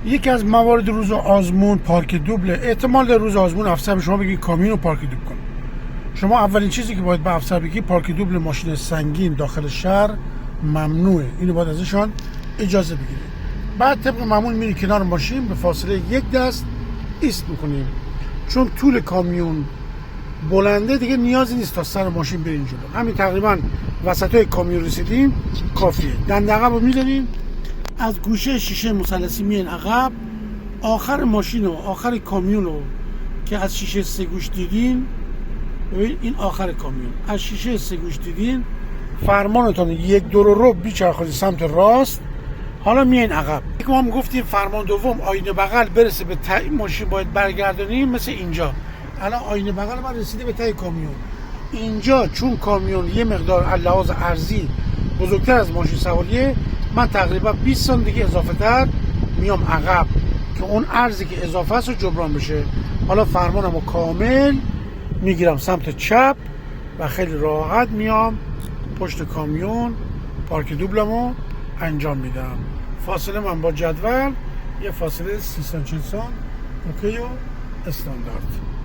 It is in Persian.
یکی از موارد روز آزمون پارک دوبله. احتمال در روز آزمون افسر به شما بگی کامیون رو پارک دوبل کن. شما اولین چیزی که باید به افسر بگی پارک دوبل ماشین سنگین داخل شهر ممنوعه. اینو باید ازشان اجازه بگیرید. بعد طبق معمول میری کنار ماشین به فاصله 1 دست ایست میکنیم، چون طول کامیون بلنده دیگه نیازی نیست تا سر ماشین برین جلو. همین تقریبا وسطای کامیون رسیدیم کافیه. دنده عقب رو میذارین، از گوشه شیشه مثلثی میان عقب، آخر ماشین و آخر کامیون رو که از شیشه 3 گوش دیدین، ببین این آخر کامیون، از شیشه 3 گوش دیدین فرمانتون 1 2 رو بیچرخونید سمت راست. حالا میاین عقب. ما هم گفتیم فرمان دوم آینه بغل برسه به ته ماشین باید برگردونیم مثل اینجا. الان آینه بغل ما رسیده به ته کامیون. اینجا چون کامیون یه مقدار لحاظ ارزی بزرگتر از ماشین سواریه، من تقریبا 20 سانتی دیگه اضافه تر میام عقب که اون ارزی که اضافه است رو جبران بشه. حالا فرمانمو کامل میگیرم سمت چپ و خیلی راحت میام پشت کامیون پارک دوبلمو انجام میدم. فاصله من با جدول یه فاصله 30 سانتی اوکی و استاندارد.